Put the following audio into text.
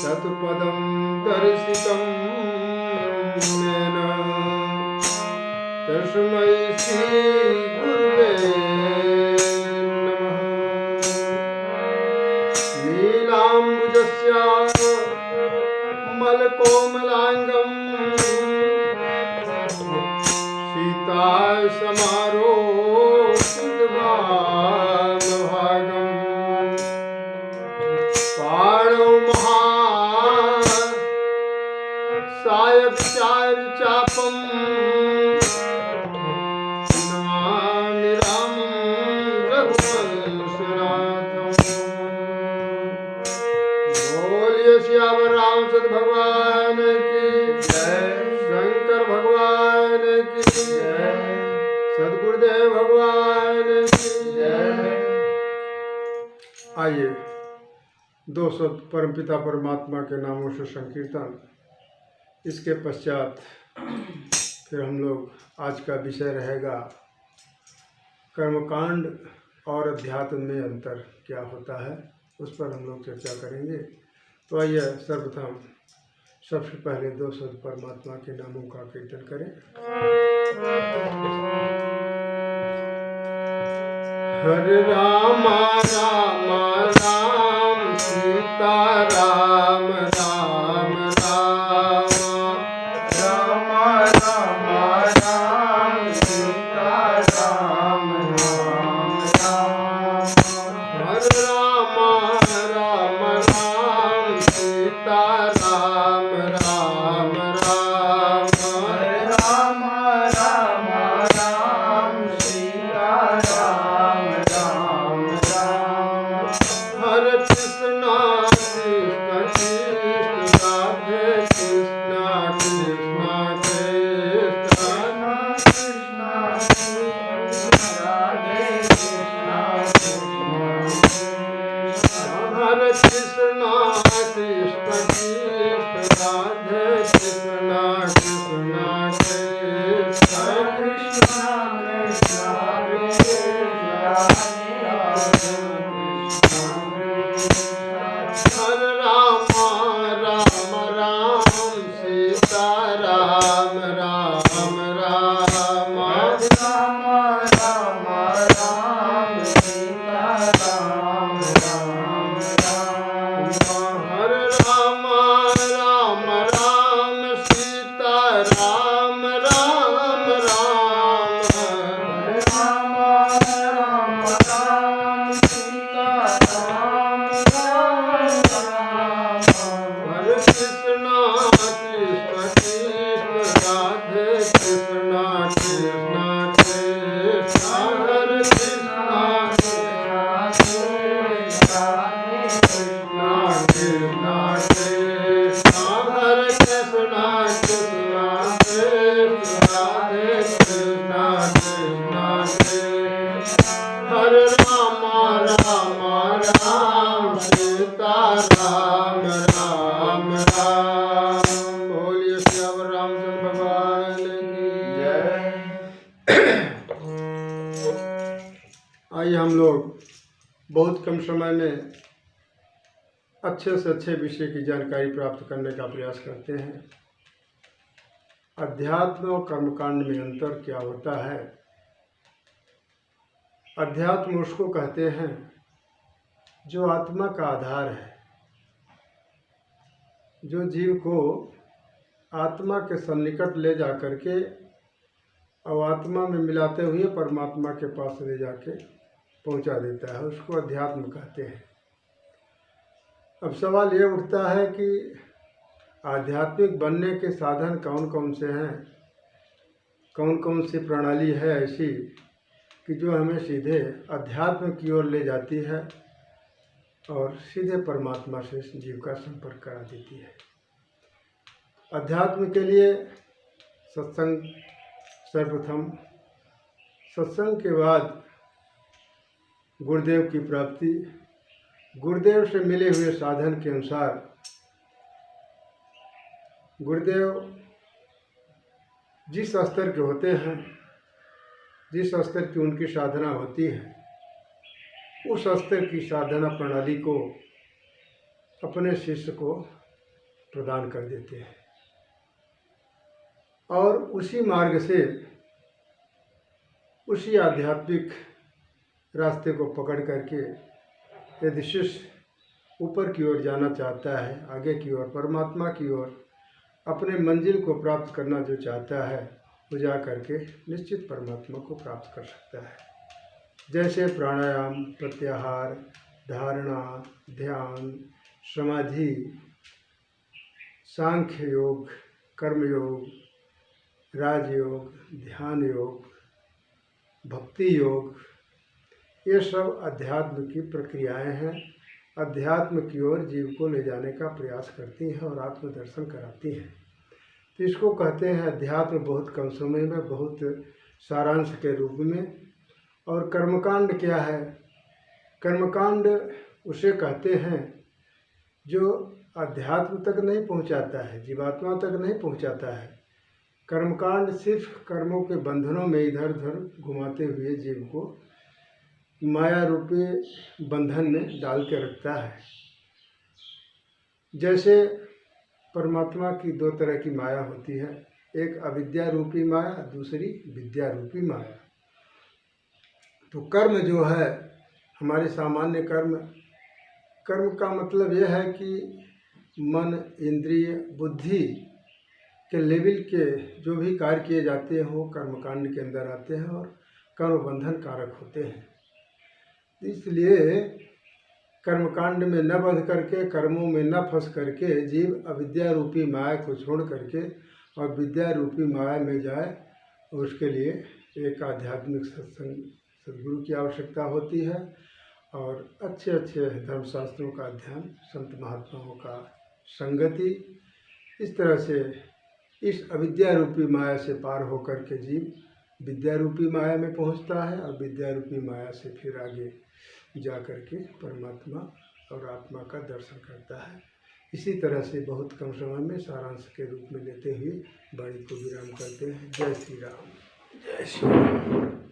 तत्पदं दर्शितं येन तस्मै श्री गुरुवे नमः। नीलाम्बुजस्य मलकोमलाङ्गं सीतासमारोपितवामभागं पाणौ सायकचारुचापं नमामि रामं रघुवंशनाथं। बोलिए सियावर रामचंद्र भगवान की जय, शंकर भगवान की जय, सद्गुरुदेव भगवान की जय। आइए दो शब्द परमपिता परमात्मा के नामों से संकीर्तन। इसके पश्चात फिर हम लोग आज का विषय रहेगा कर्मकांड और अध्यात्म में अंतर क्या होता है, उस पर हम लोग चर्चा करेंगे। तो आइए सर्वप्रथम सबसे पहले दो शब्द परमात्मा के नामों का कीर्तन करें। हरे राम राम राम सीता राम राम राम, राम राम राम सीता राम राम राम। हरे राम राम राम सीता राम राम राम, हरे राम राम राम सीता राम राम राम। हरे कृष्णा कृष्ण कृष्ण राधे कृष्णा कृष्ण कृष्ण कृष्ण राधे कृष्ण हरे कृष्णा कृष्ण कृष्ण राधे कृष्णा कृष्ण कृष्ण कृष्ण हरे राम राम राम सीता राम राम राम, राम राम राम सीता राम राम राम। हरे राम राम राम सीता राम राम राम, हरे राम राम राम सीता राम राम राम। हरे कृष्णा कृष्ण कृष्ण राधे कृष्णा कृष्ण कृष्ण, हरे कृष्णा कृष्ण कृष्ण राधे कृष्णा कृष्ण कृष्ण, हरे कृष्णा कृष्ण कृष्ण राधे कृष्णा कृष्ण कृष्ण। हरे राम राम राम सीता राम राम राम। बोलिए सियावर रामचंद्र भगवान की जय। आइए हम लोग बहुत कम समय में अच्छे से अच्छे विषय की जानकारी प्राप्त करने का प्रयास करते हैं। अध्यात्म और कर्मकांड में अंतर क्या होता है। अध्यात्म उसको कहते हैं जो आत्मा का आधार है, जो जीव को आत्मा के सन्निकट ले जा करके और आत्मा में मिलाते हुए परमात्मा के पास ले जाके पहुंचा देता है, उसको अध्यात्म कहते हैं। अब सवाल ये उठता है कि आध्यात्मिक बनने के साधन कौन कौन से हैं, कौन कौन सी प्रणाली है ऐसी कि जो हमें सीधे अध्यात्म की ओर ले जाती है और सीधे परमात्मा से जीव का संपर्क करा देती है। अध्यात्म के लिए सत्संग सर्वप्रथम, सत्संग के बाद गुरुदेव की प्राप्ति, गुरुदेव से मिले हुए साधन के अनुसार गुरुदेव जिस स्तर के होते हैं, जिस स्तर की उनकी साधना होती है, उस स्तर की साधना प्रणाली को अपने शिष्य को प्रदान कर देते हैं और उसी मार्ग से, उसी आध्यात्मिक रास्ते को पकड़ करके यदि शिष्य ऊपर की ओर जाना चाहता है, आगे की ओर परमात्मा की ओर अपने मंजिल को प्राप्त करना जो चाहता है, वो जा करके निश्चित परमात्मा को प्राप्त कर सकता है। जैसे प्राणायाम, प्रत्याहार, धारणा, ध्यान, समाधि, सांख्य योग, कर्मयोग, राजयोग, ध्यान योग, भक्ति योग, ये सब अध्यात्म की प्रक्रियाएं हैं। अध्यात्म की ओर जीव को ले जाने का प्रयास करती हैं और आत्मदर्शन कराती हैं। तो इसको कहते हैं अध्यात्म बहुत कम समय में, बहुत सारांश के रूप में। और कर्मकांड क्या है? कर्मकांड उसे कहते हैं जो अध्यात्म तक नहीं पहुंचाता है, जीवात्मा तक नहीं पहुंचाता है। कर्मकांड सिर्फ कर्मों के बंधनों में इधर उधर घुमाते हुए जीव को माया रूपी बंधन में डाल के रखता है। जैसे परमात्मा की दो तरह की माया होती है, एक अविद्या रूपी माया, दूसरी विद्या रूपी माया। तो कर्म जो है, हमारे सामान्य कर्म, कर्म का मतलब यह है कि मन, इंद्रिय, बुद्धि के लेवल के जो भी कार्य किए जाते हैं वो कर्मकांड के अंदर आते हैं और कर्म बंधन कारक होते हैं। इसलिए कर्मकांड में न बंध करके, कर्मों में न फंस करके जीव अविद्या रूपी माया को छोड़ करके और विद्या रूपी माया में जाए, उसके लिए एक आध्यात्मिक सत्संग, सद्गुरु की आवश्यकता होती है और अच्छे अच्छे धर्मशास्त्रों का अध्ययन, संत महात्माओं का संगति। इस तरह से इस अविद्या रूपी माया से पार होकर के जीव विद्या रूपी माया में पहुंचता है और विद्या रूपी माया से फिर आगे जा कर के परमात्मा और आत्मा का दर्शन करता है। इसी तरह से बहुत कम समय में सारांश के रूप में लेते हुए वाणी को विराम करते हैं। जय श्री राम, जय श्री राम।